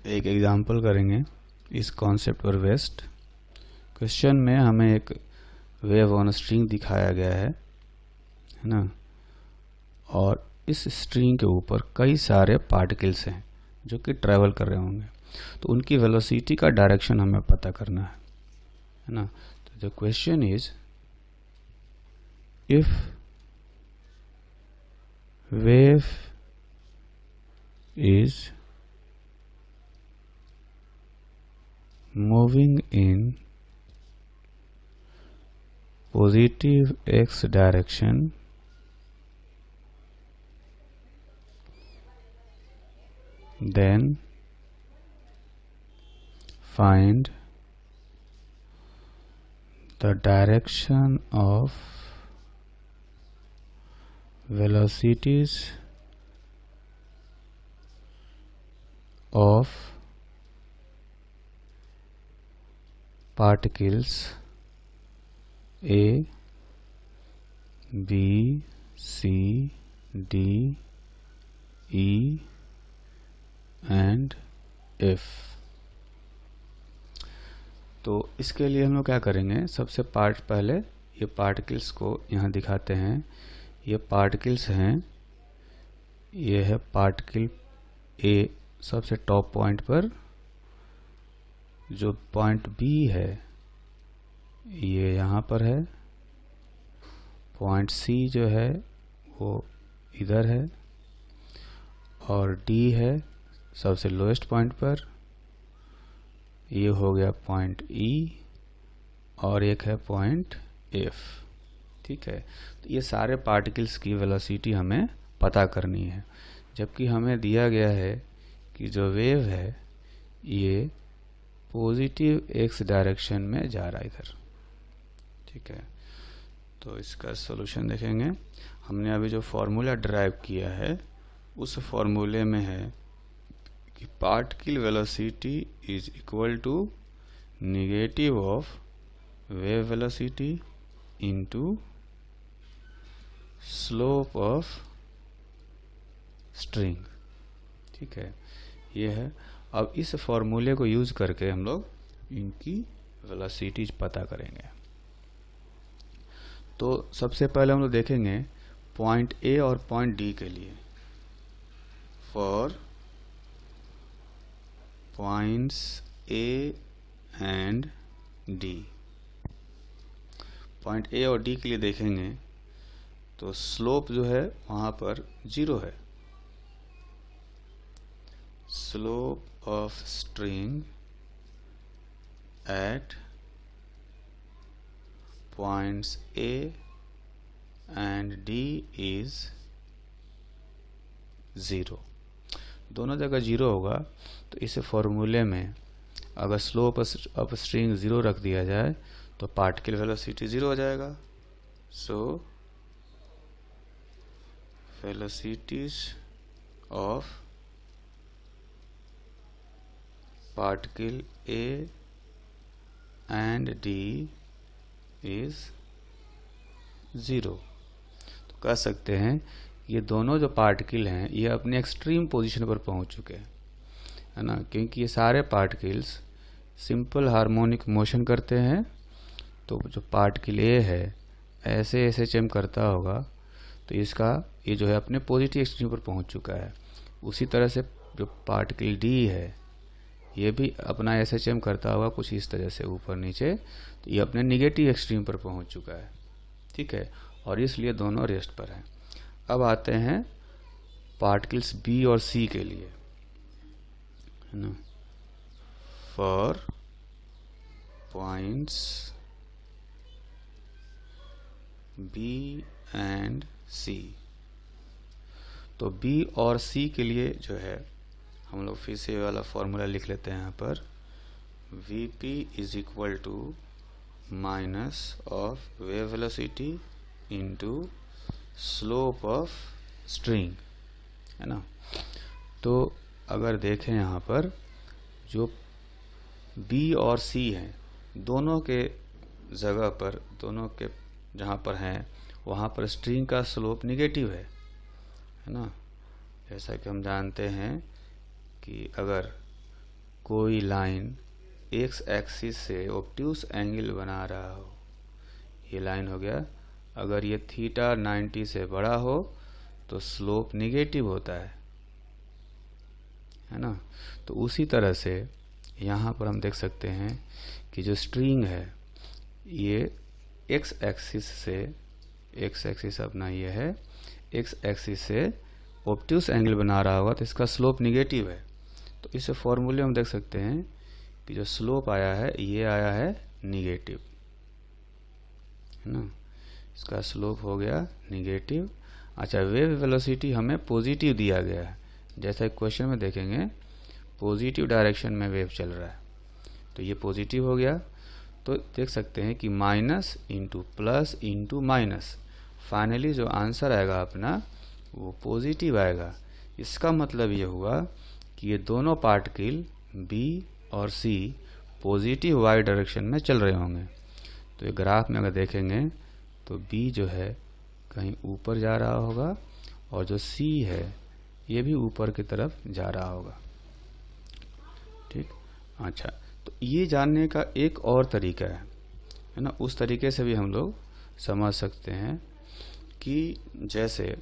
एक एग्जांपल करेंगे इस कॉन्सेप्ट पर बेस्ड। क्वेश्चन में हमें एक वेव ऑन स्ट्रिंग दिखाया गया है ना, और इस स्ट्रिंग के ऊपर कई सारे पार्टिकल्स हैं जो कि ट्रैवल कर रहे होंगे, तो उनकी वेलोसिटी का डायरेक्शन हमें पता करना है ना। तो the question is, if wave is moving in positive x direction, then find the direction of velocities of particles A, B, C, D, E and F। तो इसके लिए हम लोग क्या करेंगे, सबसे पहले ये पार्टिकल्स को यहाँ दिखाते हैं। ये पार्टिकल्स हैं, ये है पार्टिकल A सबसे टॉप पॉइंट पर, जो पॉइंट B है ये यहाँ पर है, पॉइंट C जो है वो इधर है, और D है सबसे लोएस्ट पॉइंट पर, ये हो गया पॉइंट E, और एक है पॉइंट F। ठीक है, तो ये सारे पार्टिकल्स की वेलोसिटी हमें पता करनी है, जबकि हमें दिया गया है कि जो वेव है ये पॉजिटिव एक्स डायरेक्शन में जा रहा है इधर। ठीक है, तो इसका सॉल्यूशन देखेंगे। हमने अभी जो फॉर्मूला ड्राइव किया है उस फॉर्मूले में है कि particle velocity is equal to negative of wave velocity into slope of string. ठीक है, ये है। अब इस फॉर्मूले को यूज करके हम लोग इनकी वेलोसिटीज पता करेंगे। तो सबसे पहले हम लोग देखेंगे पॉइंट ए और पॉइंट डी के लिए। For points A and D, point A और डी के लिए देखेंगे तो स्लोप जो है वहां पर 0 है। Slope of string at points A and D is 0। दोनों जगह 0 होगा, तो इस फॉर्मूले में अगर स्लोप ऑफ स्ट्रिंग 0 रख दिया जाए तो पार्टिकल वेलोसिटी 0 हो जाएगा। So velocities of particle A and D is 0। तो कह सकते हैं ये दोनों जो पार्टिकल हैं ये अपने एक्सट्रीम पोजीशन पर पहुंच चुके हैं, है ना, क्योंकि ये सारे पार्टिकल्स सिंपल हार्मोनिक मोशन करते हैं। तो जो पार्टिकल A है ऐसे SHM करता होगा, तो इसका ये जो है अपने पॉजिटिव एक्सट्रीम पर पहुंच चुका है। उसी तरह से जो पार्टिकल D है ये भी अपना SHM करता होगा कुछ इस तरह से ऊपर नीचे, तो ये अपने निगेटिव एक्सट्रीम पर पहुंच चुका है। ठीक है, और इसलिए दोनों रेस्ट पर हैं। अब आते हैं पार्टिकल्स B और C के लिए, है ना। For points B and C, तो B और C के लिए जो है हम लोग फिर से वाला फॉर्मूला लिख लेते हैं यहाँ पर। Vp is equal to minus of wave velocity into slope of string, है ना। तो अगर देखें यहाँ पर जो B और C हैं, दोनों के जगह पर, दोनों के जहाँ पर हैं वहाँ पर स्ट्रिंग का स्लोप निगेटिव है ना। जैसा कि हम जानते हैं कि अगर कोई लाइन एक्स एक्सिस से ऑब्ट्यूस एंगल बना रहा हो, ये लाइन हो गया, अगर ये थीटा 90 से बड़ा हो तो स्लोप निगेटिव होता है ना। तो उसी तरह से यहाँ पर हम देख सकते हैं कि जो स्ट्रिंग है ये एक्स एक्सिस से, एक्स एक्सिस अपना ये है, एक्स एक्सिस से ऑब्ट्यूस एंगल बना रहा होगा तो इसका स्लोप निगेटिव है। तो इस फॉर्मूले में देख सकते हैं कि जो स्लोप आया है ये आया है निगेटिव, है ना, इसका स्लोप हो गया निगेटिव। अच्छा, वेव वेलोसिटी हमें पॉजिटिव दिया गया है, जैसा क्वेश्चन में देखेंगे पॉजिटिव डायरेक्शन में वेव चल रहा है, तो ये पॉजिटिव हो गया। तो देख सकते हैं कि minus into plus into minus, finally जो आंसर आएगा अपना वो पॉजिटिव आएगा। इसका मतलब ये हुआ कि ये दोनों पार्टिकल बी और सी पॉजिटिव वाई डायरेक्शन में चल रहे होंगे। तो ये ग्राफ में अगर देखेंगे तो बी जो है कहीं ऊपर जा रहा होगा और जो सी है ये भी ऊपर की तरफ जा रहा होगा, ठीक। अच्छा, तो ये जानने का एक और तरीका है ना, उस तरीके से भी हम लोग समझ सकते हैं कि जैसे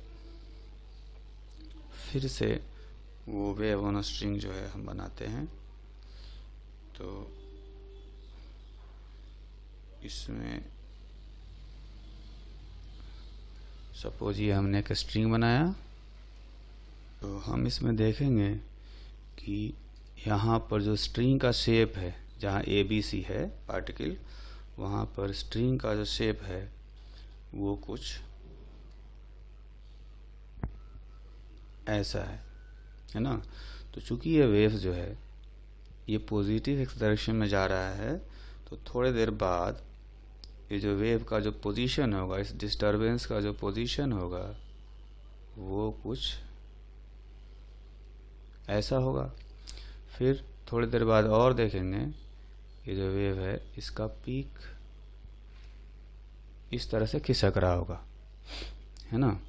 फिर से वो वेव ऑन स्ट्रिंग जो है हम बनाते हैं, तो इसमें सपोज ये हमने एक स्ट्रिंग बनाया, तो हम इसमें देखेंगे कि यहाँ पर जो स्ट्रिंग का शेप है, जहाँ ए बी सी है पार्टिकल, वहाँ पर स्ट्रिंग का जो शेप है वो कुछ ऐसा है ना। तो चूंकि ये वेव जो है ये पॉजिटिव एक्स डायरेक्शन में जा रहा है, तो थोड़ी देर बाद ये जो वेव का जो पोजीशन होगा, इस डिस्टरबेंस का जो पोजीशन होगा वो कुछ ऐसा होगा। फिर थोड़ी देर बाद और देखेंगे ये जो वेव है इसका पीक इस तरह से खिसक रहा होगा, है ना।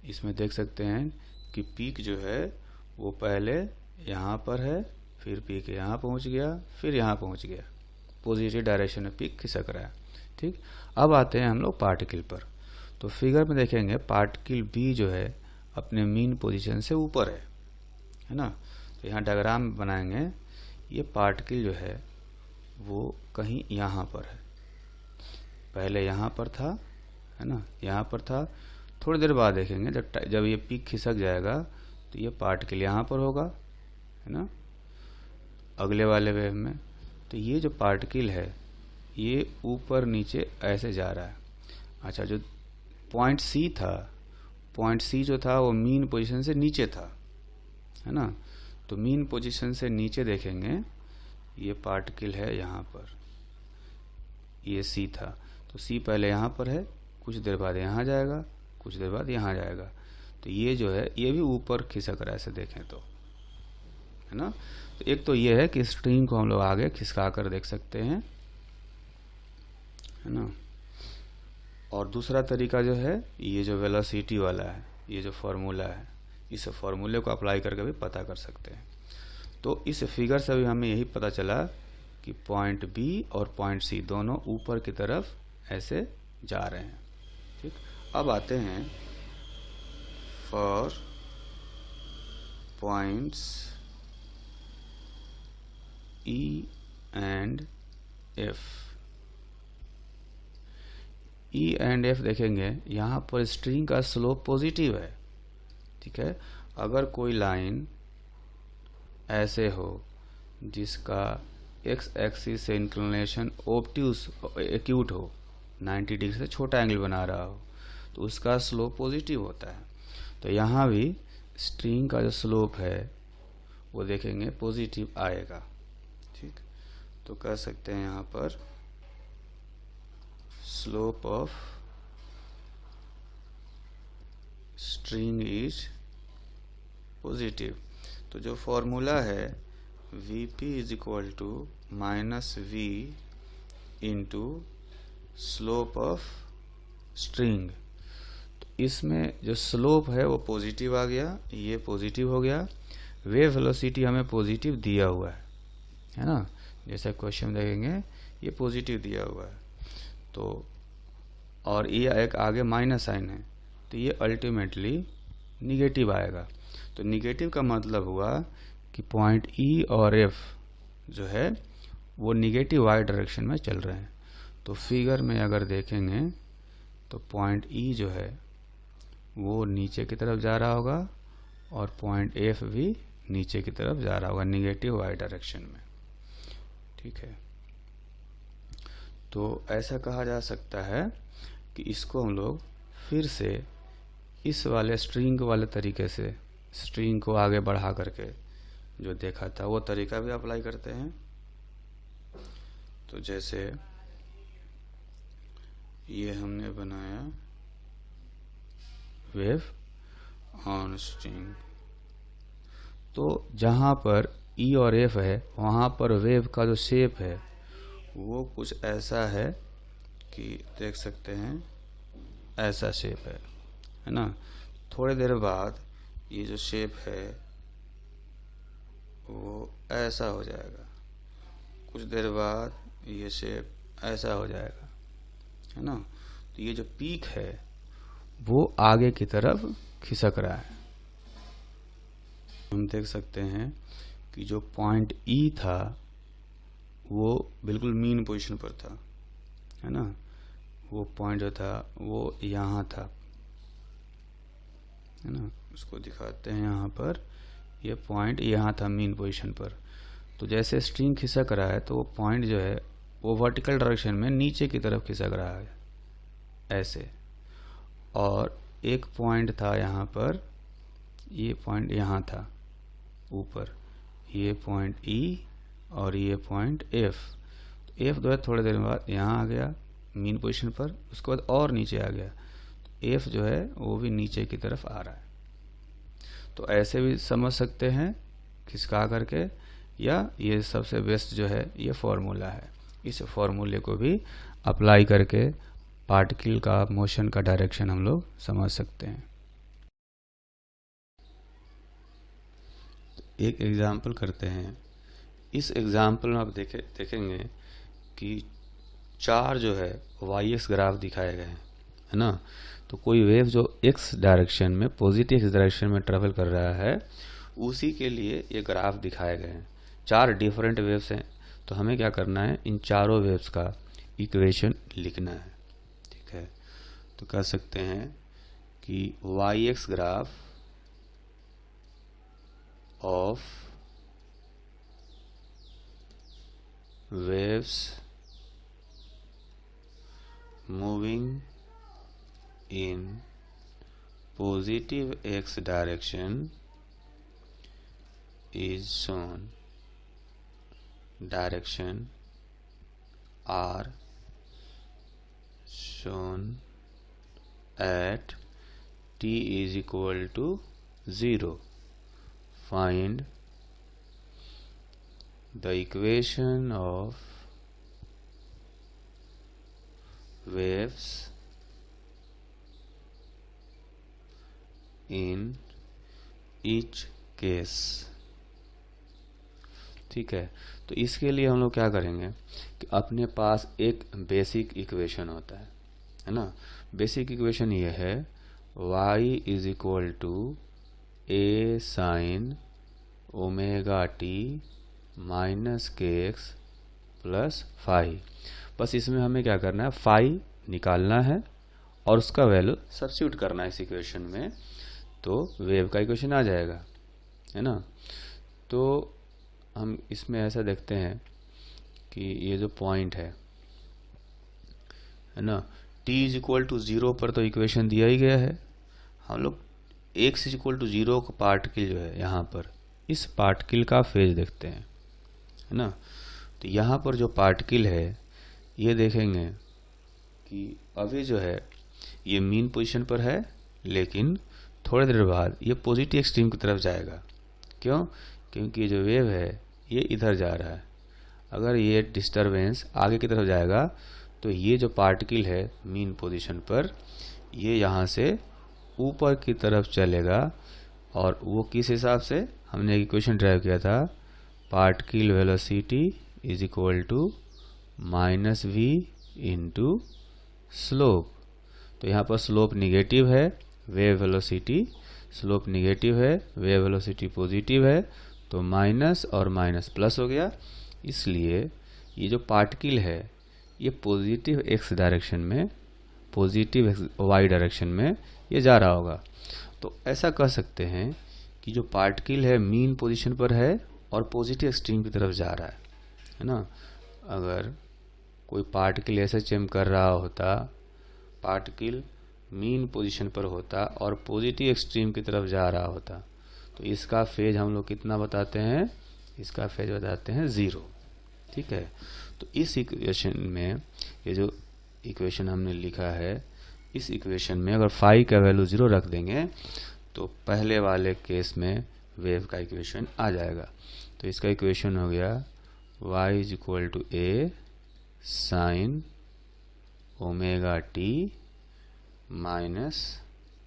इसमें देख सकते हैं कि पीक जो है वो पहले यहाँ पर है, फिर पीक यहाँ पहुँच गया, फिर यहाँ पहुँच गया, पॉजिटिव डायरेक्शन में पीक खिसक रहा है, ठीक। अब आते हैं हम लोग पार्टिकल पर। तो फिगर में देखेंगे पार्टिकल बी जो है अपने मीन पोजीशन से ऊपर है ना। तो यहाँ डायग्राम बनाएंगे, ये पार्टिकल जो है वो कहीं यहाँ पर है, पहले यहाँ पर था, है ना, यहाँ पर था। थोड़ी देर बाद देखेंगे जब ये पीक खिसक जाएगा तो ये पार्टिकल यहाँ पर होगा, है ना, अगले वाले वेव में। तो ये जो पार्टिकल है ये ऊपर नीचे ऐसे जा रहा है। अच्छा, जो पॉइंट सी था, पॉइंट सी जो था वो मीन पोजीशन से नीचे था, है ना। तो मीन पोजीशन से नीचे देखेंगे ये पार्टिकल है यहाँ पर, ये सी था, तो सी पहले यहाँ पर है, कुछ देर बाद यहाँ जाएगा, कुछ देर बाद यहाँ जाएगा। तो ये जो है ये भी ऊपर खिसक रहा है, ऐसे देखें तो, है ना। तो एक तो ये है कि स्ट्रिंग को हम लोग आगे खिसका कर देख सकते हैं, है ना। और दूसरा तरीका जो है ये जो वेलोसिटी वाला है, ये जो फॉर्मूला है, इस फॉर्मूले को अप्लाई करके भी पता कर सकते हैं। तो इस फिगर से भी हमें यही पता चला कि पॉइंट बी और पॉइंट सी दोनों ऊपर की तरफ ऐसे जा रहे हैं, ठीक। अब आते हैं for points E and F. E and F देखेंगे, यहाँ पर स्ट्रिंग का स्लोप पॉजिटिव है, ठीक है। अगर कोई लाइन ऐसे हो जिसका एक्स एक्सिस से इंक्लिनेशन ऑब्ट्यूस एक्यूट हो, 90 डिग्री से छोटा एंगल बना रहा हो, तो उसका स्लोप पॉजिटिव होता है। तो यहाँ भी स्ट्रिंग का जो स्लोप है वो देखेंगे पॉजिटिव आएगा, ठीक। तो कह सकते हैं यहाँ पर slope of string is positive. तो जो फॉर्मूला है Vp is equal to minus V into slope of string. तो इसमें जो स्लोप है वो पॉजिटिव आ गया, ये पॉजिटिव हो गया, वेव वेलोसिटी हमें पॉजिटिव दिया हुआ है ना, जैसा क्वेश्चन देखेंगे ये पॉजिटिव दिया हुआ है, तो और ये एक आगे माइनस साइन है, तो ये अल्टीमेटली निगेटिव आएगा। तो निगेटिव का मतलब हुआ कि पॉइंट ई और एफ जो है वो निगेटिव वाई डायरेक्शन में चल रहे हैं। तो फिगर में अगर देखेंगे तो पॉइंट ई जो है वो नीचे की तरफ जा रहा होगा और पॉइंट एफ भी नीचे की तरफ जा रहा होगा निगेटिव वाई डायरेक्शन में। ठीक है, तो ऐसा कहा जा सकता है कि इसको हम लोग फिर से इस वाले स्ट्रिंग वाले तरीके से स्ट्रिंग को आगे बढ़ा करके जो देखा था वो तरीका भी अप्लाई करते हैं। तो जैसे ये हमने बनाया वेव ऑन स्ट्रिंग, तो जहाँ पर ई और एफ है वहाँ पर वेव का जो शेप है वो कुछ ऐसा है कि देख सकते हैं ऐसा शेप है ना। थोड़ी देर बाद ये जो शेप है वो ऐसा हो जाएगा, कुछ देर बाद ये शेप ऐसा हो जाएगा, है ना। तो ये जो पीक है वो आगे की तरफ खिसक रहा है। हम देख सकते हैं कि जो पॉइंट ई था वो बिल्कुल मीन पोजीशन पर था, है ना। वो पॉइंट जो था वो यहाँ था, है ना। उसको दिखाते हैं यहाँ पर, ये पॉइंट यहाँ था मीन पोजीशन पर। तो जैसे स्ट्रिंग खिसक रहा है तो वो पॉइंट जो है वो वर्टिकल डायरेक्शन में नीचे की तरफ खिसक रहा है ऐसे। और एक पॉइंट था यहाँ पर, ये पॉइंट यहाँ था ऊपर, ये पॉइंट ई और ये पॉइंट एफ। तो एफ जो है थोड़ी देर बाद यहाँ आ गया मीन पोजीशन पर, उसके बाद और नीचे आ गया, एफ जो है वो भी नीचे की तरफ आ रहा है। तो ऐसे भी समझ सकते हैं खिसका करके, या ये सबसे बेस्ट जो है ये फॉर्मूला है, इस फॉर्मूले को भी अप्लाई करके पार्टिकल का मोशन का डायरेक्शन हम लोग समझ सकते हैं। एक एग्जाम्पल करते हैं। इस एग्जाम्पल में आप देखेंगे कि चार जो है वाई एक्स ग्राफ दिखाए गए हैं, है ना। तो कोई वेव जो एक्स डायरेक्शन में पॉजिटिव एक्स डायरेक्शन में ट्रेवल कर रहा है उसी के लिए ये ग्राफ दिखाए गए हैं। चार डिफरेंट वेव्स हैं, तो हमें क्या करना है, इन चारों वेव्स का इक्वेशन लिखना है। ठीक है, तो कह सकते हैं कि Y X graph of waves moving in positive x direction is shown. Direction are shown at t is equal to 0. Find the equation of waves in each case। ठीक है, तो इसके लिए हम लोग क्या करेंगे कि अपने पास एक बेसिक इक्वेशन होता है ना। बेसिक इक्वेशन ये है y is equal to a sine omega T minus K X plus phi. बस इसमें हमें क्या करना है, फाई निकालना है और उसका वैल्यू सब्स्टिट्यूट करना है इस इक्वेशन में, तो वेव का इक्वेशन आ जाएगा, है ना। तो हम इसमें ऐसा देखते हैं कि ये जो पॉइंट है ना, t इज इक्वल टू 0 पर तो इक्वेशन दिया ही गया है। हम लोग x इज इक्वल टू 0 का पार्टिकल जो है यहाँ पर, इस पार्टिकल का फेज देखते हैं, है ना। तो यहाँ पर जो पार्टिकल है ये देखेंगे कि अभी जो है ये मीन पोजीशन पर है, लेकिन थोड़ी देर बाद ये पॉजिटिव एक्सट्रीम की तरफ जाएगा। क्यों? क्योंकि ये जो वेव है ये इधर जा रहा है। अगर ये डिस्टरबेंस आगे की तरफ जाएगा तो ये जो पार्टिकल है मीन पोजीशन पर, ये यहाँ से ऊपर की तरफ चलेगा और वो किस हिसाब से हमने इक्वेशन ड्राइव किया था, particle velocity is equal to minus V into slope. तो यहाँ पर स्लोप निगेटिव है, वेव वेलोसिटी, स्लोप निगेटिव है, वेव वेलोसिटी पॉजिटिव है, तो माइनस और माइनस प्लस हो गया। इसलिए ये जो पार्टिकल है ये पॉजिटिव एक्स डायरेक्शन में, पॉजिटिव वाई डायरेक्शन में ये जा रहा होगा। तो ऐसा कह सकते हैं कि जो पार्टिकल है मीन पोजीशन पर है और पॉजिटिव एक्सट्रीम की तरफ जा रहा है ना। अगर कोई पार्टिकल एसएचएम कर रहा होता, पार्टिकल मीन पोजीशन पर होता और पॉजिटिव एक्सट्रीम की तरफ जा रहा होता, तो इसका फेज हम लोग कितना बताते हैं, इसका फेज बताते हैं 0। ठीक है, तो इस इक्वेशन में ये जो इक्वेशन हमने लिखा है, इस इक्वेशन में अगर फाई का वैल्यू 0 रख देंगे तो पहले वाले केस में वेव का इक्वेशन आ जाएगा। तो इसका इक्वेशन हो गया y is equal to A sine omega T minus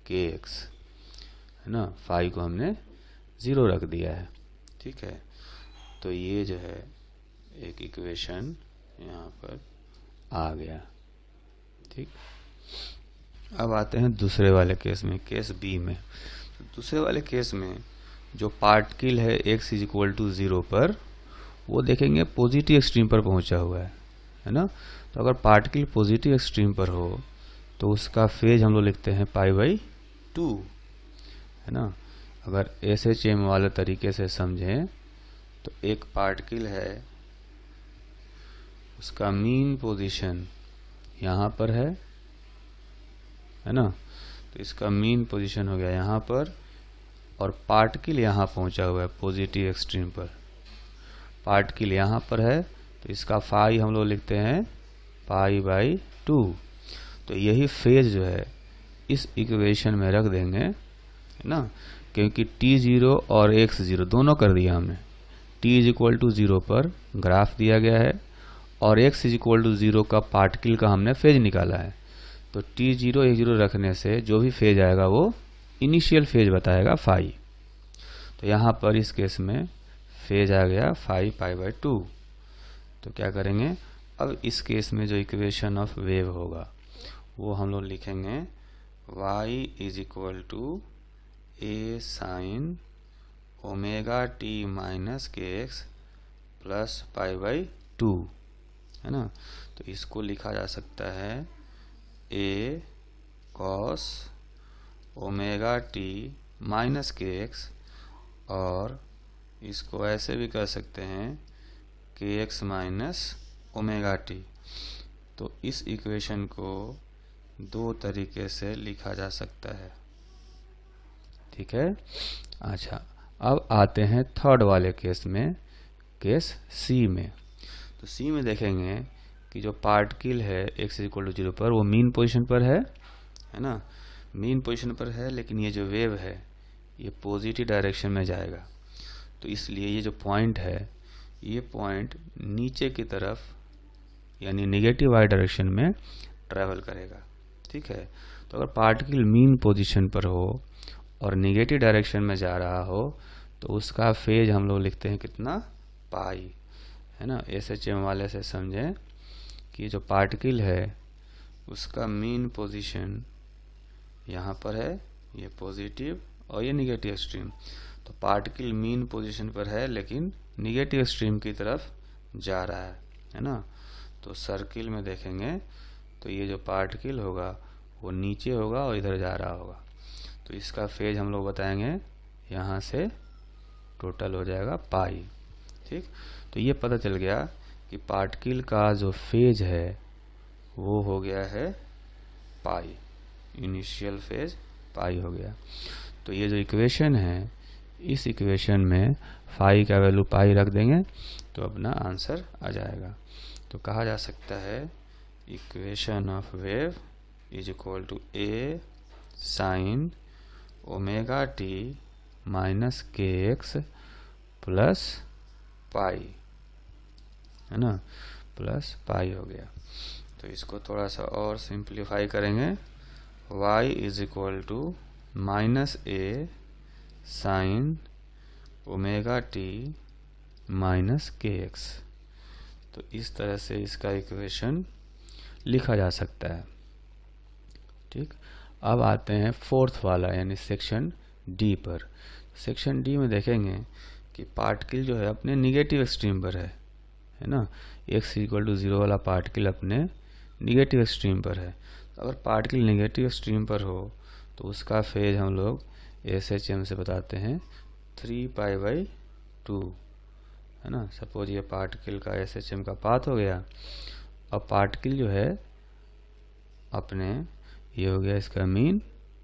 K X, है ना। फाई को हमने 0 रख दिया है। ठीक है, तो ये जो है एक इक्वेशन यहाँ पर आ गया। ठीक, अब आते हैं दूसरे वाले केस में, केस बी में। तो दूसरे वाले केस में जो पार्टिकल है x इज इक्वल टू 0 पर, वो देखेंगे पॉजिटिव एक्सट्रीम पर पहुंचा हुआ है ना। तो अगर पार्टिकल पॉजिटिव एक्सट्रीम पर हो तो उसका फेज हम लोग लिखते हैं π/2, है ना। अगर एसएचएम वाले तरीके से समझें तो एक पार्टिकल है, उसका मीन पोजीशन यहाँ पर है ना। तो इसका मीन पोजीशन हो गया यहाँ पर और पार्टिकल यहाँ पहुँचा हुआ है पॉजिटिव एक्सट्रीम पर, पार्टिकल यहाँ पर है, तो इसका फाई हम लोग लिखते हैं π/2। तो यही फेज जो है इस इक्वेशन में रख देंगे, है ना, क्योंकि t0 और x0 दोनों कर दिया हमने। t इज इक्वल टू 0 पर ग्राफ दिया गया है और x इज इक्वल टू 0 का पार्टिकल का हमने फेज निकाला है। तो t0 x0 रखने से जो भी फेज आएगा वो इनिशियल फेज बताएगा फाई। तो यहाँ पर इस केस में फेज आ गया फाई π/2। तो क्या करेंगे, अब इस केस में जो इक्वेशन ऑफ वेव होगा वो हम लोग लिखेंगे y is equal to A sine omega T minus K X plus π/2, है ना। तो इसको लिखा जा सकता है A cos omega T minus K X, और इसको ऐसे भी कर सकते हैं के एक्स माइनस ओमेगा टी। तो इस इक्वेशन को दो तरीके से लिखा जा सकता है। ठीक है, अच्छा अब आते हैं थर्ड वाले केस में, केस सी में। तो सी में देखेंगे कि जो पार्टिकल है x इक्वल टू 0 पर वो मीन पोजीशन पर है ना, मीन पोजीशन पर है, लेकिन ये जो वेव है ये पॉजिटिव डायरेक्शन में जाएगा। तो इसलिए ये जो पॉइंट है ये पॉइंट नीचे की तरफ यानी नेगेटिव वाई डायरेक्शन में ट्रैवल करेगा। ठीक है, तो अगर पार्टिकल मीन पोजीशन पर हो और नेगेटिव डायरेक्शन में जा रहा हो तो उसका फेज हम लोग लिखते हैं कितना, पाई, है ना। एसएचएम वाले से समझें कि जो पार्टिकल है उसका मीन पोजीशन यहाँ पर है, ये पॉजिटिव और ये निगेटिव स्ट्रीम। तो पार्टिकल मीन पोजीशन पर है लेकिन निगेटिव स्ट्रीम की तरफ जा रहा है ना। तो सर्किल में देखेंगे तो ये जो पार्टिकल होगा वो नीचे होगा और इधर जा रहा होगा। तो इसका फेज हम लोग बताएंगे यहाँ से टोटल हो जाएगा पाई। ठीक, तो ये पता चल गया कि पार्टिकल का जो फेज है वो हो गया है पाई, इनिशियल फेज पाई हो गया। तो ये जो इक्वेशन है इस इक्वेशन में फाई का वैल्यू पाई रख देंगे तो अपना आंसर आ जाएगा। तो कहा जा सकता है equation of wave is equal to A sine omega T minus K X plus pi, है ना, प्लस पाई हो गया। तो इसको थोड़ा सा और सिंप्लीफाई करेंगे, y is equal to minus A sine omega T minus K X. तो इस तरह से इसका इक्वेशन लिखा जा सकता है। ठीक, अब आते हैं फोर्थ वाला यानी सेक्शन डी पर। सेक्शन डी में देखेंगे कि पार्टिकल जो है अपने निगेटिव एक्सट्रीम पर है ना। x इक्वल टू 0 वाला पार्टिकल अपने निगेटिव एक्सट्रीम पर है। तो अगर पार्टिकल निगेटिव एक्सट्रीम पर हो तो उसका फेज हम लोग SHM से बताते हैं 3π/2 है ना। सपोज ये पार्टिकल का SHM का पाथ हो गया। अब पार्टिकल जो है अपने, ये हो गया इसका मीन,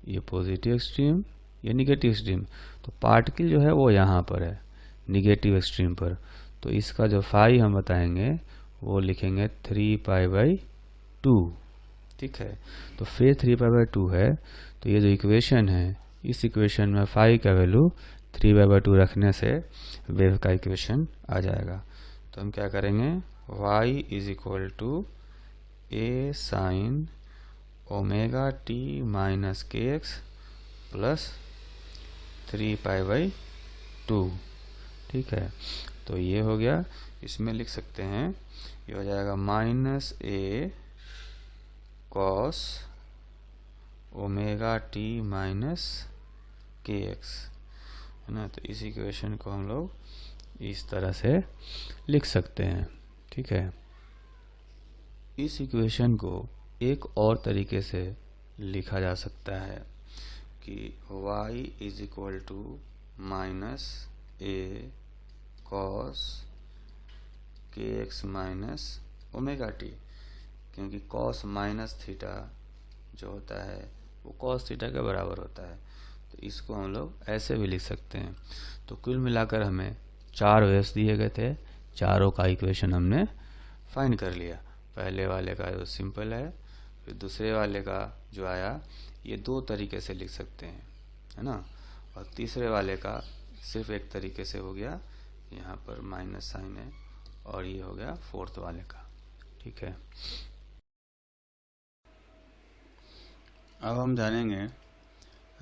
ये पॉजिटिव एक्सट्रीम, ये निगेटिव एक्सट्रीम। तो पार्टिकल जो है वो यहाँ पर है निगेटिव एक्सट्रीम पर। तो इसका जो फाई हम बताएंगे वो लिखेंगे 3π/2। ठीक है, तो फिर 3π/2 है। तो ये जो इक्वेशन है, इस इक्वेशन में फाई का वैल्यू 3π/2 रखने से वेव का इक्वेशन आ जाएगा। तो हम क्या करेंगे, y is equal to a sine omega T minus K X plus 3π/2। ठीक है, तो ये हो गया। इसमें लिख सकते हैं, ये हो जाएगा -a cos omega T minus K X है ना। तो इस इक्वेशन को हम लोग इस तरह से लिख सकते हैं। ठीक है, इस इक्वेशन को एक और तरीके से लिखा जा सकता है कि y is equal to -a cos K X minus omega T, क्योंकि cos माइनस थीटा जो होता है वो cos थीटा के बराबर होता है। तो इसको हम लोग ऐसे भी लिख सकते हैं। तो कुल मिलाकर हमें 4 वेव्स दिए गए थे, चारों का इक्वेशन हमने फाइंड कर लिया। पहले वाले का जो सिंपल है, फिर दूसरे वाले का जो आया ये 2 तरीके से लिख सकते हैं है ना। और तीसरे वाले का सिर्फ एक तरीके से हो गया, यहाँ पर माइनस साइन है। और ये हो गया फोर्थ वाले का। ठीक है, अब हम जानेंगे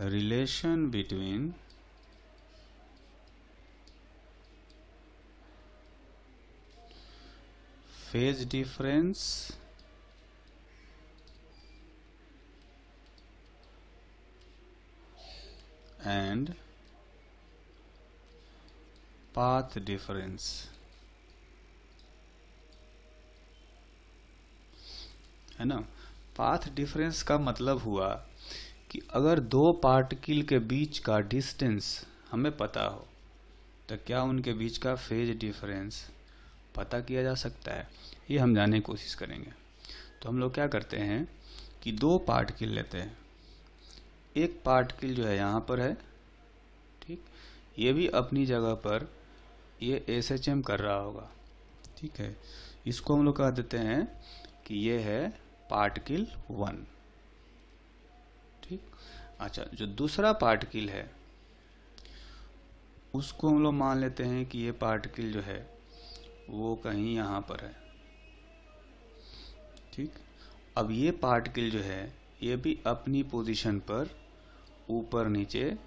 relation between phase difference and path difference. है ना। पाथ डिफरेंस का मतलब हुआ कि अगर 2 पार्टिकल के बीच का डिस्टेंस हमें पता हो तो क्या उनके बीच का फेज डिफरेंस पता किया जा सकता है, ये हम जानने की कोशिश करेंगे। तो हम लोग क्या करते हैं कि 2 पार्टिकल लेते हैं। एक पार्टिकल जो है यहाँ पर है, ठीक, ये भी अपनी जगह पर ये SHM कर रहा होगा। ठीक है, इसको हम लोग कह देते हैं कि ये है पार्टिकल 1। ठीक, अच्छा, जो दूसरा पार्टिकल है उसको हम लोग मान लेते हैं कि ये पार्टिकल जो है वो कहीं यहाँ पर है। ठीक, अब ये पार्टिकल जो है ये भी अपनी पोजीशन पर ऊपर नीचे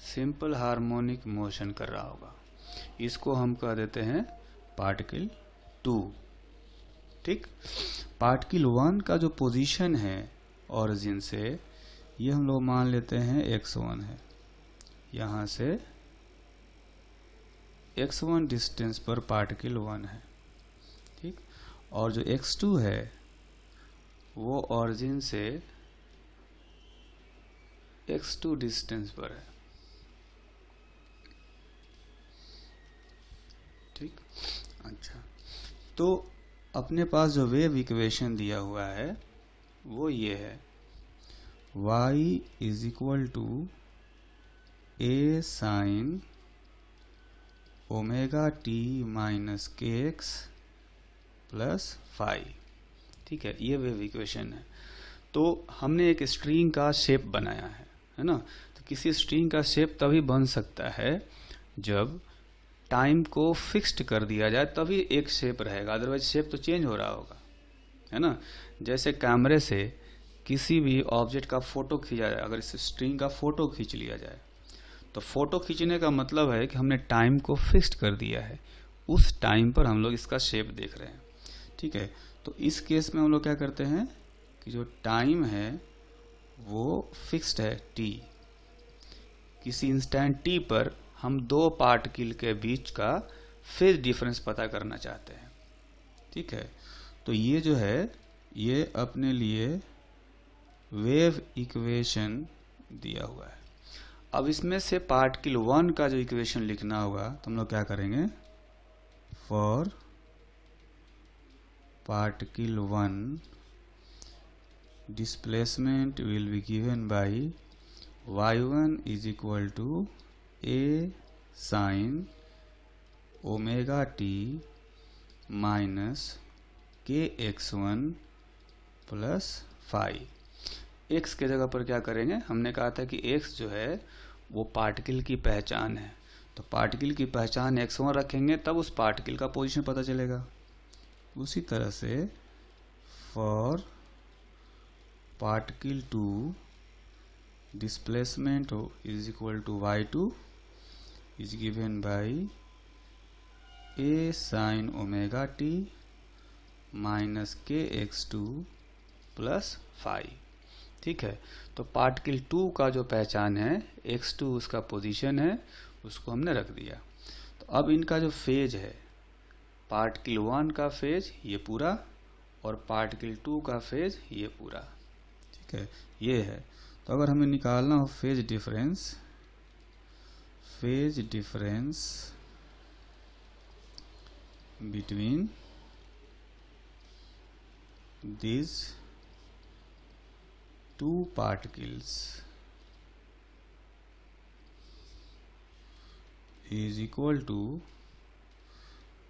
सिंपल हार्मोनिक मोशन कर रहा होगा। इसको हम कह देते हैं पार्टिकल 2। ठीक, पार्टिकल 1 का जो पोजीशन है ओरिजिन से, ये हम लोग मान लेते हैं x1 है। यहाँ से x1 डिस्टेंस पर पार्टिकल 1 है। ठीक, और जो x2 है वो ओरिजिन से x2 डिस्टेंस पर है। ठीक, अच्छा, तो अपने पास जो वेव इक्वेशन दिया हुआ है वो ये है, y is equal to a sine omega T minus K X plus phi. ठीक है, ये वेव इक्वेशन है। तो हमने एक स्ट्रिंग का शेप बनाया है ना। तो किसी स्ट्रिंग का शेप तभी बन सकता है जब टाइम को फिक्स्ड कर दिया जाए, तभी एक शेप रहेगा, अदरवाइज शेप तो चेंज हो रहा होगा, है ना। जैसे कैमरे से किसी भी ऑब्जेक्ट का फोटो खींचा जाए, अगर इस स्ट्रिंग का फोटो खींच लिया जाए तो फोटो खींचने का मतलब है कि हमने टाइम को फिक्स्ड कर दिया है, उस टाइम पर हम लोग इसका शेप देख रहे हैं। ठीक है, तो इस केस में हम लोग क्या करते हैं कि जो टाइम है वो फिक्स्ड है t, किसी इंस्टेंट t पर हम दो पार्टिकल के बीच का फेज डिफरेंस पता करना चाहते हैं। ठीक है, तो ये जो है ये अपने लिए वेव इक्वेशन दिया हुआ है। अब इसमें से पार्टिकल 1 का जो इक्वेशन लिखना होगा तो हम लोग क्या करेंगे, for particle 1 displacement will be given by y1 is equal to a sin omega t minus kx1 plus phi। x के जगह पर क्या करेंगे, हमने कहा था कि x जो है वो पार्टिकल की पहचान है, तो पार्टिकल की पहचान x1 रखेंगे तब उस पार्टिकल का पोजीशन पता चलेगा। उसी तरह से for particle 2 displacement is equal to y2 is given by a sin omega t minus kx2 plus phi। ठीक है, तो पार्टिकल 2 का जो पहचान है x2 उसका पोजीशन है, उसको हमने रख दिया। तो अब इनका जो फेज है, पार्टिकल 1 का फेज ये पूरा और पार्टिकल 2 का फेज ये पूरा। ठीक है, ये है। तो अगर हमें निकालना हो phase difference between these two particles is equal to,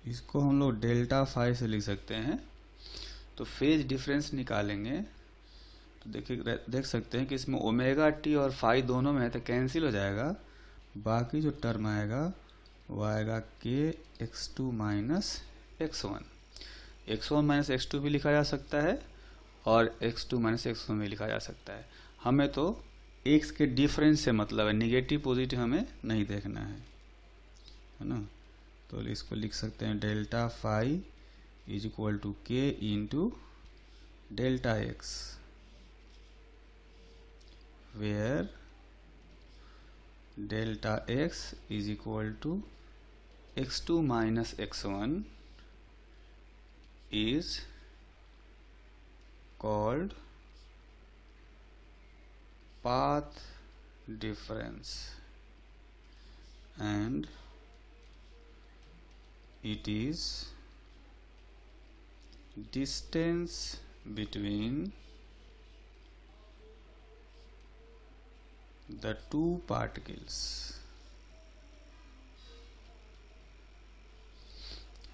इसको हम लोग डेल्टा फाई से लिख सकते हैं। तो फेज डिफरेंस निकालेंगे तो देखिए देख सकते हैं कि इसमें ओमेगा टी और फाई दोनों में है तो कैंसिल हो जाएगा, बाकी जो टर्म आएगा वो आएगा के x2 minus x1। x1 minus x2 भी लिखा जा सकता है और x2 माइनस x1 भी लिखा जा सकता है। हमें तो x के डिफरेंस से मतलब है, निगेटिव पॉजिटिव हमें नहीं देखना है ना। तो इसको लिख सकते हैं delta phi is equal to K into delta X, where delta X is equal to x2 minus x1 is called path difference and it is distance between the two particles,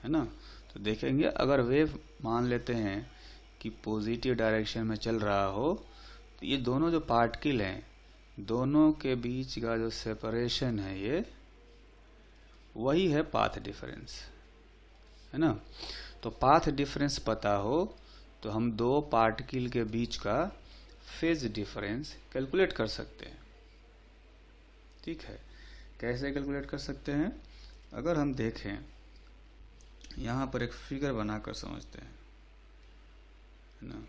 है ना। तो देखेंगे अगर वेव मान लेते हैं कि positive direction में चल रहा हो तो ये दोनों जो पार्टिकल हैं दोनों के बीच का जो सेपरेशन है ये वही है पाथ डिफरेंस, है ना। तो पाथ डिफरेंस पता हो तो हम दो पार्टिकल के बीच का फेज डिफरेंस कैलकुलेट कर सकते हैं। ठीक है, कैसे कैलकुलेट कर सकते हैं, अगर हम देखें यहाँ पर एक फिगर बनाकर समझते हैं, है ना।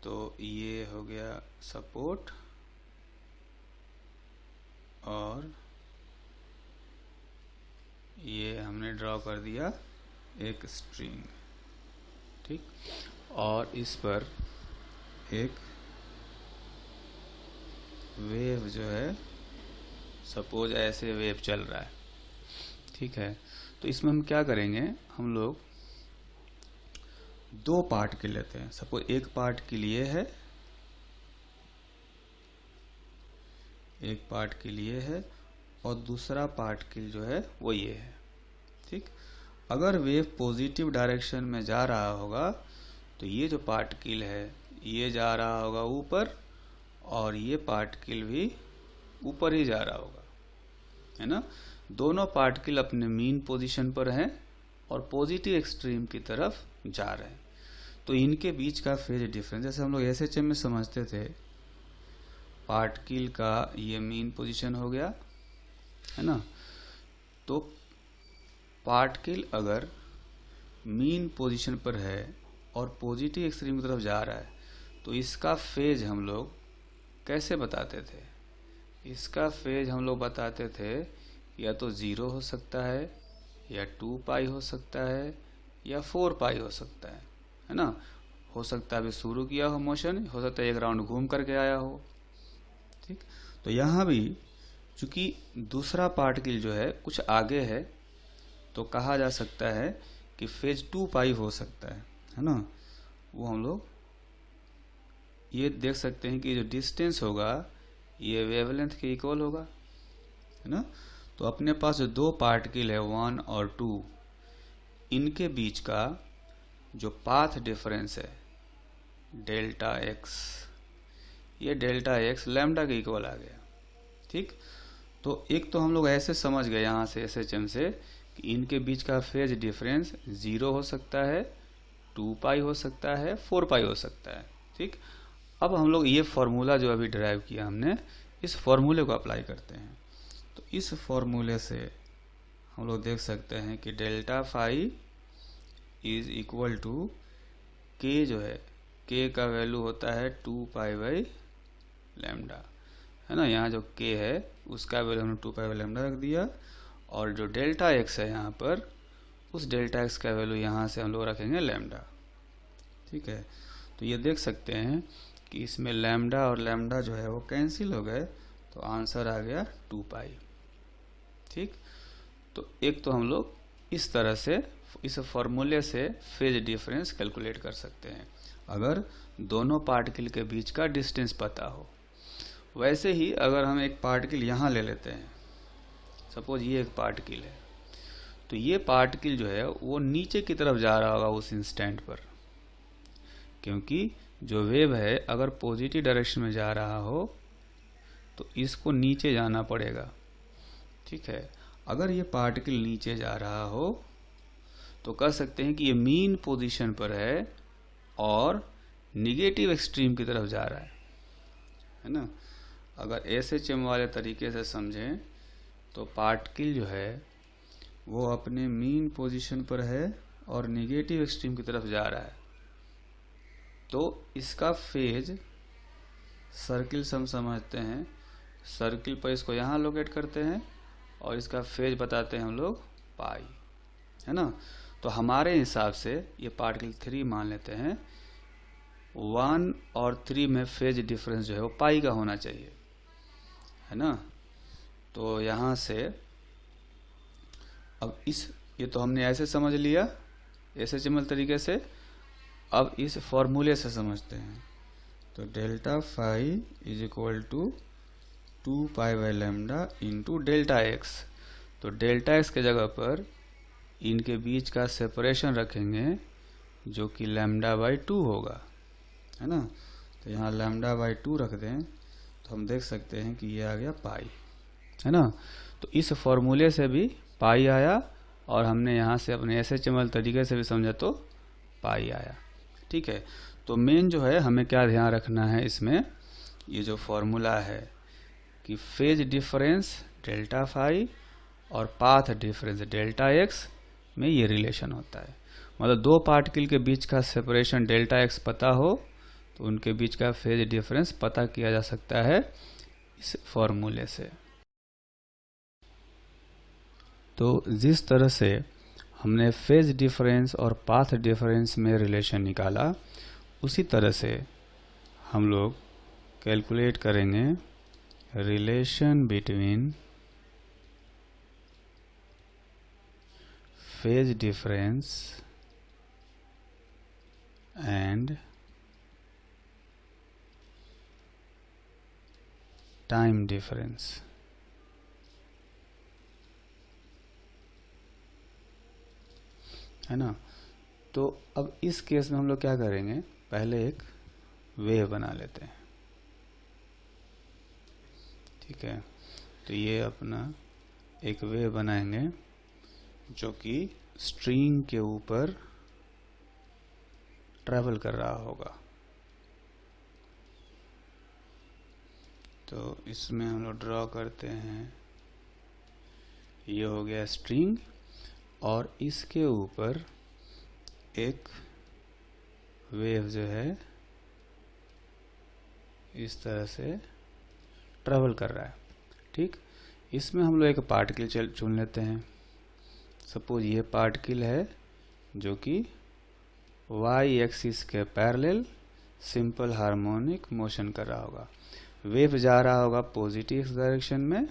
तो ये हो गया सपोर्ट और ये हमने ड्रॉ कर दिया एक स्ट्रिंग, ठीक, और इस पर एक वेव जो है सपोज ऐसे वेव चल रहा है। ठीक है, तो इसमें हम क्या करेंगे, हम लोग दो पार्टिकल लेते हैं। सपोज एक पार्टिकल ये है, एक पार्टिकल ये है और दूसरा पार्टिकल जो है वो ये है। ठीक, अगर वेव पॉजिटिव डायरेक्शन में जा रहा होगा तो ये जो पार्टिकल है ये जा रहा होगा ऊपर और ये पार्टिकल भी ऊपर ही जा रहा होगा, है ना। दोनों पार्टिकल अपने मीन पोजीशन पर हैं और पॉजिटिव एक्सट्रीम की तरफ जा रहे हैं। तो इनके बीच का फेज डिफरेंस, जैसे हम लोग एसएचएम में समझते थे पार्टिकल का ये मीन पोजीशन हो गया, है ना। तो पार्टिकल अगर मीन पोजीशन पर है और पॉजिटिव एक्सट्रीम की तरफ जा रहा है तो इसका फेज हम लोग कैसे बताते थे? इसका फेज हम लोग बताते थे या तो 0 हो सकता है, या 2 पाई हो सकता है, या 4 पाई हो सकता है ना। हो सकता है अभी शुरू किया हो मोशन, हो सकता है एक राउंड घूम करके आया हो, ठीक। तो यहाँ भी चूंकि दूसरा पार्टिकल जो है कुछ आगे है तो कहा जा सकता है कि फेज 2 पाई हो सकता है ना। वो हम लोग ये देख सकते हैं कि जो डिस्टेंस होगा ये वेवलेंथ के इक्वल होगा, है ना। तो अपने पास जो दो पार्टिकल है 1 और 2, इनके बीच का जो पाथ डिफरेंस है डेल्टा एक्स, ये डेल्टा एक्स लैम्डा के इक्वल आ गया, ठीक। तो एक तो हम लोग ऐसे समझ गए यहाँ से SHM से कि इनके बीच का फेज डिफरेंस 0 हो सकता है, 2 पाई हो सकता है, 4 पाई हो सकता है, ठीक। अब हम लोग ये फॉर्मूला जो अभी ड्राइव किया हमने, इस फॉर्मूले को अप्लाई करते हैं। तो इस फॉर्मूले से हम लोग देख सकते हैं कि delta phi is equal to K, जो है के का वैल्यू होता है 2 पाई बाई लैम्डा, है ना। यहाँ जो के है उसका वैल्यू हमने 2 पाई बाई लैम्डा रख दिया, और जो डेल्टा एक्स है यहाँ पर, उस डेल्टा एक्स का वैल्यू यहाँ से हम लोग रखेंगे लैम्डा, ठीक है। तो ये देख सकते हैं कि इसमें लैम्डा और लैम्डा जो है वो कैंसिल हो गए, तो आंसर आ गया 2 पाई, ठीक। तो एक तो हम लोग इस तरह से इस फॉर्मूले से फेज डिफरेंस कैलकुलेट कर सकते हैं अगर दोनों पार्टिकल के बीच का डिस्टेंस पता हो। वैसे ही अगर हम एक पार्टिकल यहाँ ले लेते हैं, सपोज ये एक पार्टिकल है, तो ये पार्टिकल जो है वो नीचे की तरफ जा रहा होगा उस इंस्टेंट पर, क्योंकि जो वेव है अगर पॉजिटिव डायरेक्शन में जा रहा हो तो इसको नीचे जाना पड़ेगा, ठीक है। अगर ये पार्टिकल नीचे जा रहा हो तो कह सकते हैं कि ये मीन पोजीशन पर है और निगेटिव एक्सट्रीम की तरफ जा रहा है ना। अगर SHM वाले तरीके से समझें तो पार्टिकल जो है वो अपने मीन पोजीशन पर है और निगेटिव एक्सट्रीम की तरफ जा रहा है, तो इसका फेज सर्किल से हम समझते हैं, सर्किल पर इसको यहाँ लोकेट करते हैं और इसका फेज बताते हैं हम लोग पाई, है ना। तो हमारे हिसाब से ये पार्टिकल 3 मान लेते हैं, 1 और 3 में फेज डिफरेंस जो है वो पाई का होना चाहिए, है ना। तो यहाँ से अब ये तो हमने ऐसे समझ लिया SHM तरीके से। अब इस फॉर्मूले से समझते हैं, तो delta phi is equal to 2 pi by lambda into delta X. तो डेल्टा एक्स के जगह पर इनके बीच का सेपरेशन रखेंगे जो कि लैम्डा बाई 2 होगा, है ना। तो यहाँ लैम्डा बाई 2 रख दें तो हम देख सकते हैं कि ये आ गया पाई, है ना। तो इस फॉर्मूले से भी पाई आया और हमने यहाँ से अपने SHM तरीके से भी समझा तो पाई आया, ठीक है। तो मेन जो है हमें क्या ध्यान रखना है इसमें, ये जो फॉर्मूला है कि फेज डिफरेंस डेल्टा फाई और पाथ डिफरेंस डेल्टा एक्स में ये रिलेशन होता है। मतलब दो पार्टिकल के बीच का सेपरेशन डेल्टा एक्स पता हो तो उनके बीच का फेज डिफरेंस पता किया जा सकता है इस फॉर्मूले से। तो जिस तरह से हमने फेज डिफरेंस और पाथ डिफरेंस में रिलेशन निकाला, उसी तरह से हम लोग कैलकुलेट करेंगे relation between phase difference and time difference, है ना। तो अब इस केस में हम लोग क्या करेंगे, पहले एक वेव बना लेते हैं, ठीक है। तो ये अपना एक वेव बनाएंगे जो कि स्ट्रिंग के ऊपर ट्रैवल कर रहा होगा, तो इसमें हम लोग ड्रॉ करते हैं, ये हो गया स्ट्रिंग, और इसके ऊपर एक वेव जो है इस तरह से ट्रेवल कर रहा है। ठीक, इसमें हम लोग एक पार्टिकल चुन लेते हैं। सपोज ये पार्टिकल है जो कि वाई एक्सिस के पैरेलल सिंपल हार्मोनिक मोशन कर रहा होगा। वेव जा रहा होगा पॉजिटिव डायरेक्शन में,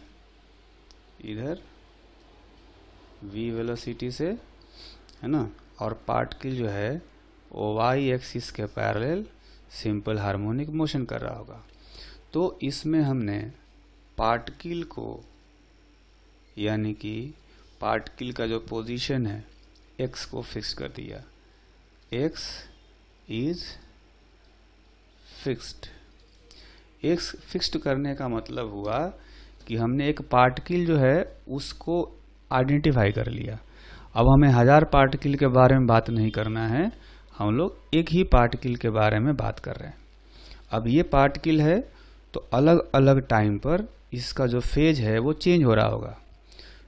इधर v वेलोसिटी से, है ना, और पार्टिकल जो है वो वाई एक्सिस के पैरेलल सिंपल हार्मोनिक मोशन कर रहा होगा। तो इसमें हमने पार्टिकल को, यानी कि पार्टिकल का जो पोजीशन है x को फिक्स कर दिया। x is fixed. x fixed करने का मतलब हुआ कि हमने एक पार्टिकल जो है उसको आइडेंटिफाई कर लिया। अब हमें 1000 पार्टिकल के बारे में बात नहीं करना है, हम लोग एक ही पार्टिकल के बारे में बात कर रहे हैं। अब ये पार्टिकल है तो अलग अलग टाइम पर इसका जो फेज है वो चेंज हो रहा होगा,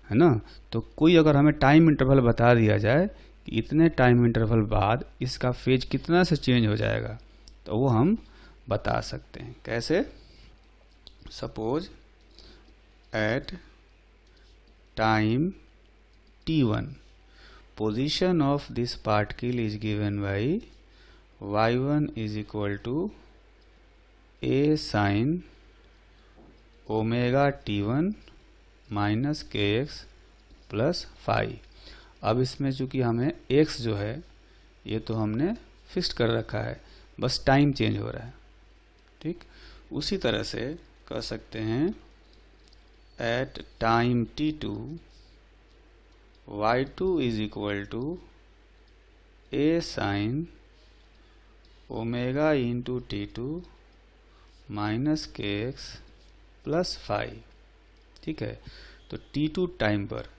है ना। तो कोई अगर हमें टाइम इंटरवल बता दिया जाए कि इतने टाइम इंटरवल बाद इसका फेज कितना से चेंज हो जाएगा, तो वो हम बता सकते हैं। कैसे? Suppose at time t1 position of this particle is given by y1 is equal to a sin omega t1 minus kx plus phi. अब इसमें चूंकि हमें x जो है ये तो हमने फिक्स कर रखा है, बस टाइम चेंज हो रहा है। ठीक, उसी तरह से कर सकते हैं at time t2 y2 is equal to a sin omega into t2 minus kx plus phi. ठीक है, तो t2 टाइम पर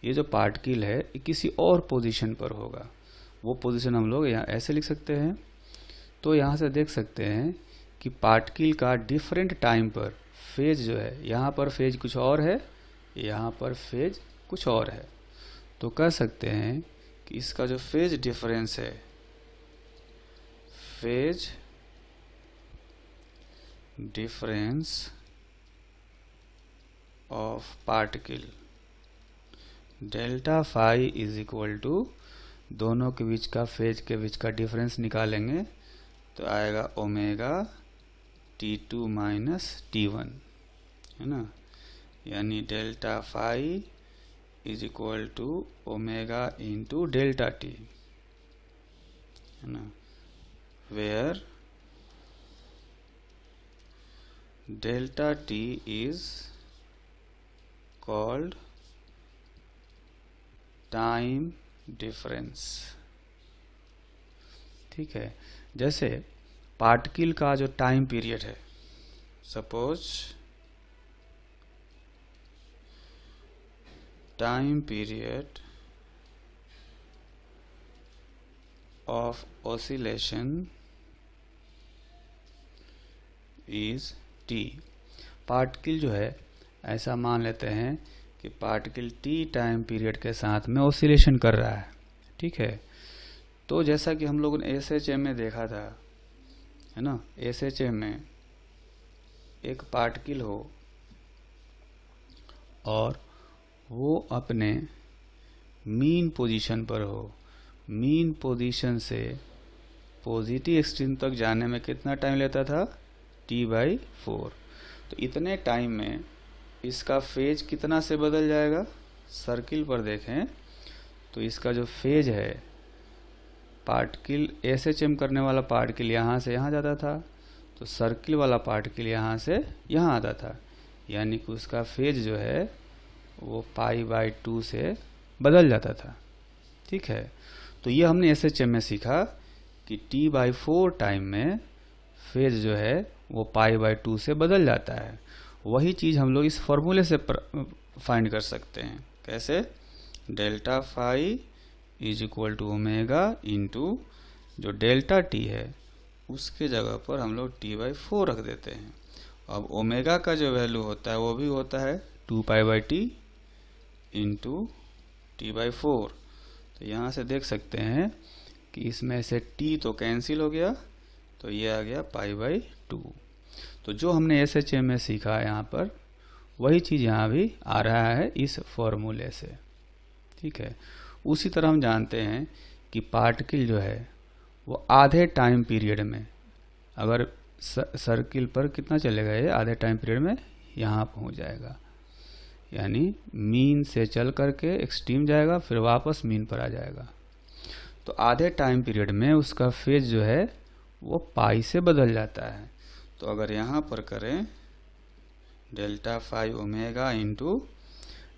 ये जो पार्टिकल है ये किसी और पोजीशन पर होगा। वो पोजीशन हम लोग यहाँ ऐसे लिख सकते हैं। तो यहाँ से देख सकते हैं कि पार्टिकल का डिफरेंट टाइम पर फेज जो है, यहाँ पर फेज कुछ और है, यहाँ पर फेज कुछ और है। तो कह सकते हैं कि इसका जो फेज डिफरेंस है, phase difference of particle delta phi is equal to, दोनों के बीच का फेज के बीच का डिफरेंस निकालेंगे तो आएगा ओमेगा t2 माइनस t1, है ना, यानी delta phi is equal to omega into delta T, है ना, where delta T is called time difference. ठीक है, जैसे पार्टिकल का जो टाइम पीरियड है, suppose time period of oscillation is t। Particle जो है ऐसा मान लेते हैं कि पार्टिकल t टाइम पीरियड के साथ में ऑसिलेशन कर रहा है। ठीक है, तो जैसा कि हम लोगों ने SHM में देखा था, है ना, SHM में एक पार्टिकल हो और वो अपने मीन पोजीशन पर हो, मीन पोजीशन से पॉजिटिव एक्सट्रीम तक जाने में कितना टाइम लेता था? t/4। तो इतने टाइम में इसका फेज कितना से बदल जाएगा? सर्किल पर देखें तो इसका जो फेज है, पार्टिकल SHM करने वाला पार्टिकल यहाँ से यहाँ जाता था, तो सर्किल वाला पार्टिकल यहाँ से यहाँ आता था, यानी कि उसका फेज जो है वो π/2 से बदल जाता था। ठीक है, तो ये हमने SHM में सीखा कि t/4 टाइम में फेज जो है वो π/2 से बदल जाता है। वही चीज़ हम लोग इस फॉर्मूले से फाइंड कर सकते हैं। कैसे? Delta phi is equal to omega into जो डेल्टा टी है उसके जगह पर हम लोग t/4 रख देते हैं अब ओमेगा का जो वैल्यू होता है वो भी होता है 2π/t इंटू t/4। तो यहाँ से देख सकते हैं कि इसमें से t तो कैंसिल हो गया, तो ये आ गया π/2। तो जो हमने SHM में सीखा है यहाँ पर, वही चीज़ यहाँ भी आ रहा है इस फॉर्मूले से। ठीक है। उसी तरह हम जानते हैं कि पार्टिकल जो है वो आधे टाइम पीरियड में, अगर सर्किल पर कितना चलेगा, ये आधे टाइम पीरियड में यहाँ पहुँच जाएगा, यानी मीन से चल करके एक्सट्रीम जाएगा, फिर वापस मीन पर आ जाएगा। तो आधे टाइम पीरियड में उसका फेज जो है वो पाई से बदल जाता है। तो अगर यहाँ पर करें Δ5 ओमेगा इंटू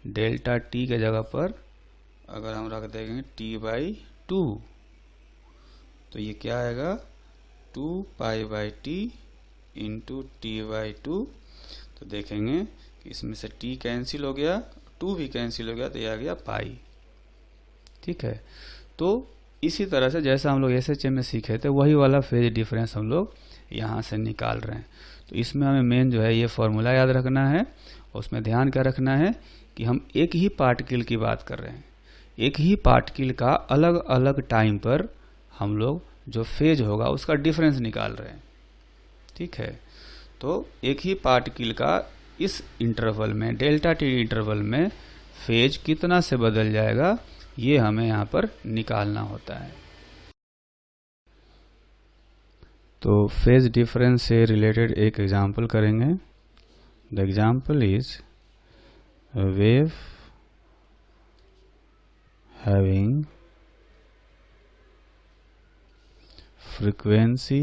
डेल्टा टी के जगह पर अगर हम रख देंगे t/2, तो ये क्या आएगा 2π/t इंटू t/2। तो देखेंगे कि इसमें से t कैंसिल हो गया, 2 भी कैंसिल हो गया, तो ये आ गया पाई। ठीक है। तो इसी तरह से जैसा हम लोग SHM में सीखे थे, वही वाला फेज डिफरेंस हम लोग यहाँ से निकाल रहे हैं। तो इसमें हमें मेन जो है ये फॉर्मूला याद रखना है, और उसमें ध्यान क्या रखना है कि हम एक ही पार्टिकल की बात कर रहे हैं, एक ही पार्टिकल का अलग अलग टाइम पर हम लोग जो फेज होगा उसका डिफरेंस निकाल रहे हैं। ठीक है। तो एक ही पार्टिकल का इस इंटरवल में, डेल्टा टी इंटरवल में फेज कितना से बदल जाएगा, ये हमें यहाँ पर निकालना होता है। तो फेज डिफरेंस से रिलेटेड एक एग्जांपल करेंगे। The example is a wave having frequency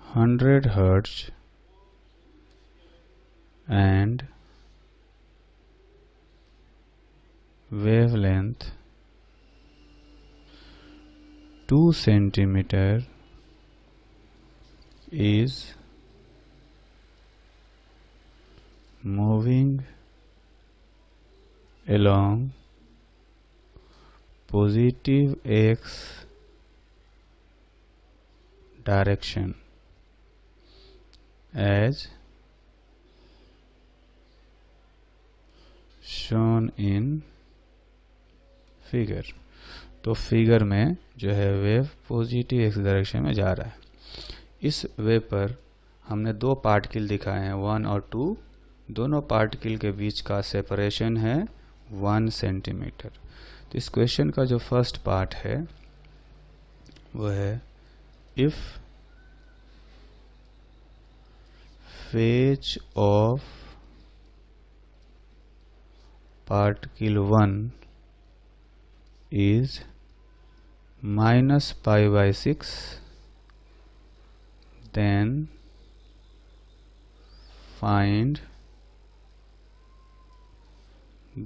100 Hz and wavelength 2 centimeter is moving along positive x direction as shown in figure। तो फिगर में जो है वेव पॉजिटिव एक्स डायरेक्शन में जा रहा है। इस वेव पर हमने दो पार्टिकल दिखाए हैं, 1 और 2। दोनों पार्टिकल के बीच का सेपरेशन है 1 सेंटीमीटर। तो इस क्वेश्चन का जो फर्स्ट पार्ट है वो है if phase of particle 1 is -π/6, then find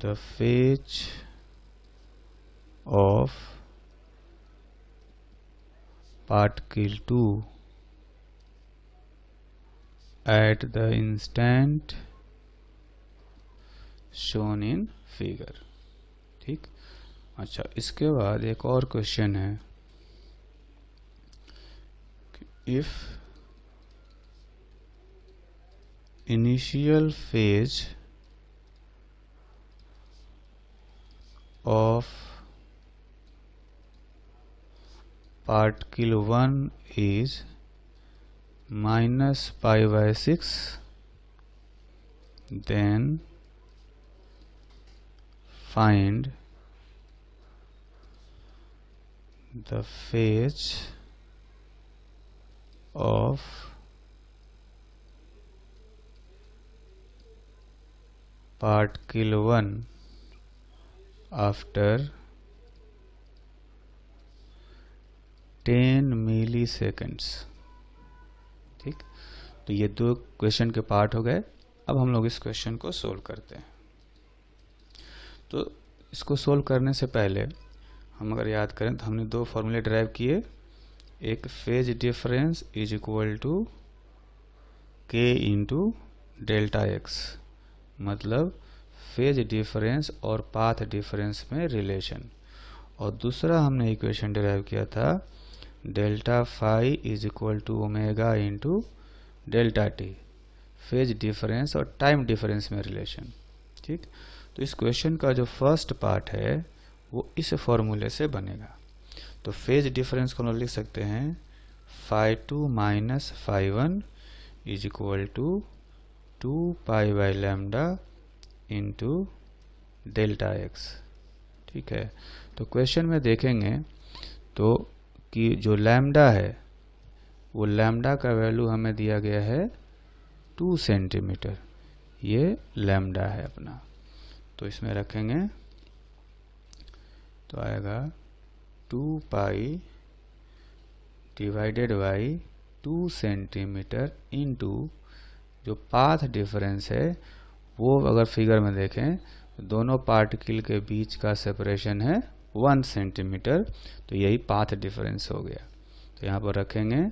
the phase of particle 2 at the instant shown in figure। ठीक। अच्छा, इसके बाद एक और क्वेश्चन है, if initial phase of particle 1 is -π/6, then find the phase of particle 1 after 10 milliseconds। ठीक। तो ये दो क्वेश्चन के पार्ट हो गए। अब हम लोग इस क्वेश्चन को सोल्व करते हैं। तो इसको सोल्व करने से पहले हम अगर याद करें तो हमने दो फॉर्मूले ड्राइव किए। एक phase difference is equal to k into delta X, मतलब फेज डिफरेंस और पाथ डिफरेंस में रिलेशन। और दूसरा हमने इक्वेशन ड्राइव किया था delta phi is equal to omega into delta T, phase difference और टाइम डिफरेंस में रिलेशन। ठीक, तो इस क्वेश्चन का जो फर्स्ट पार्ट है वो इस फॉर्मूले से बनेगा। तो फेज डिफरेंस को हम लोग लिख सकते हैं phi two minus phi one is equal to 2 pi by lambda into delta X. ठीक है, तो क्वेश्चन में देखेंगे तो कि जो लैम्डा है वो लैम्डा का वैल्यू हमें दिया गया है 2 सेंटीमीटर, ये लैम्डा है अपना। तो इसमें रखेंगे तो आएगा 2 पाई डिवाइडेड बाई 2 सेंटीमीटर इंटू जो पाथ डिफरेंस है वो अगर फिगर में देखें तो दोनों पार्टिकल के बीच का सेपरेशन है 1 सेंटीमीटर, तो यही पाथ डिफरेंस हो गया। तो यहाँ पर रखेंगे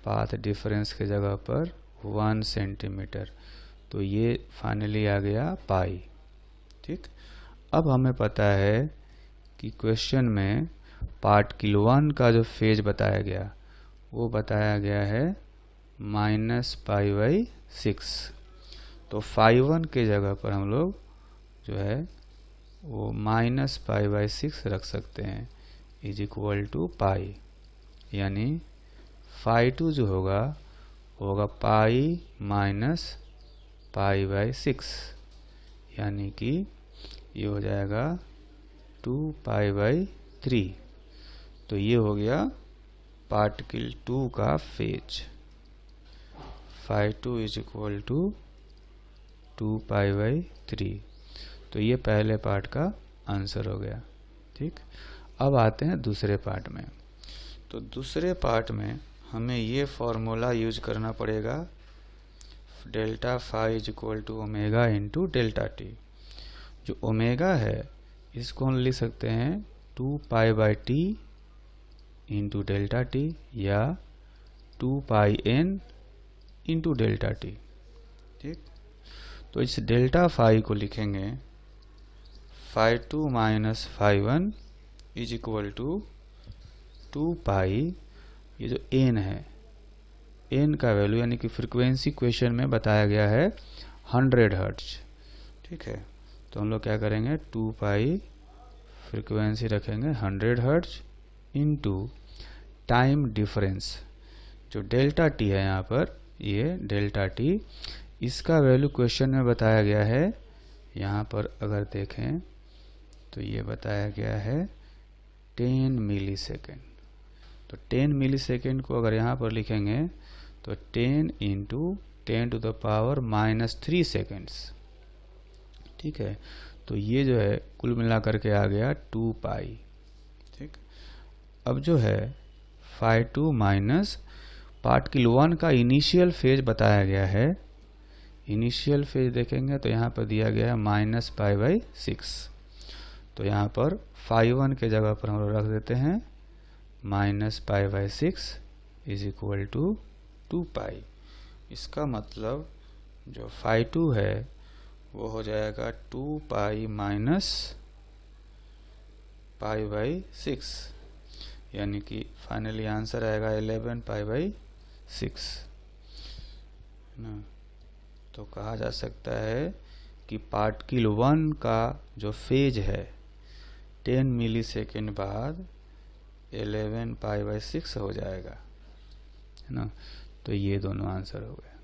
पाथ डिफरेंस के जगह पर 1 सेंटीमीटर, तो ये फाइनली आ गया पाई। ठीक, अब हमें पता है कि क्वेश्चन में पार्टिकल 1 का जो फेज बताया गया वो बताया गया है -π/6। तो फाई 1 के जगह पर हम लोग जो है वो -π/6 रख सकते हैं इज इक्वल टू पाई, यानी फाई 2 जो होगा वो होगा पाई माइनस π/6, यानी कि ये हो जाएगा 2π/3। तो ये हो गया पार्टिकल 2 का phase, phi 2 is equal to 2π/3। तो ये पहले पार्ट का आंसर हो गया। ठीक, अब आते हैं दूसरे पार्ट में। तो दूसरे पार्ट में हमें ये फॉर्मूला यूज करना पड़ेगा, delta phi is equal to omega into delta T. जो ओमेगा है इसको हम लिख सकते हैं 2π/t इंटू डेल्टा टी या 2πn इंटू डेल्टा टी। ठीक, तो इस डेल्टा फाई को लिखेंगे phi 2 minus phi 1 is equal to 2 pi, ये जो n है n का वैल्यू यानी कि फ्रीक्वेंसी क्वेश्चन में बताया गया है 100 हर्ट्ज। ठीक है, तो हम लोग क्या करेंगे 2 पाई फ्रीक्वेंसी रखेंगे 100 हर्ट्ज इंटू टाइम डिफरेंस जो डेल्टा टी है, यहाँ पर ये डेल्टा टी, इसका वैल्यू क्वेश्चन में बताया गया है। यहाँ पर अगर देखें तो ये बताया गया है 10 मिली सेकेंड। तो 10 मिली सेकेंड को अगर यहाँ पर लिखेंगे तो 10 इंटू 10⁻³ सेकेंड्स। ठीक है, तो ये जो है कुल मिलाकर के आ गया 2 पाई। ठीक, अब जो है फाई 2 माइनस पार्टिकल 1 का इनिशियल फेज बताया गया है। इनिशियल फेज देखेंगे तो यहाँ पर दिया गया है -π/6। तो यहाँ पर फाई 1 के जगह पर हम लोग रख देते हैं -π/6 इज इक्वल टू 2 पाई। इसका मतलब जो फाई 2 है वो हो जाएगा 2 पाई माइनस π/6, यानी कि फाइनली आंसर आएगा 11 π/6 ना। तो कहा जा सकता है कि पार्टिकल 1 का जो फेज है 10 मिली सेकेंड बाद 11 π/6 हो जाएगा, है ना। तो ये दोनों आंसर हो गए।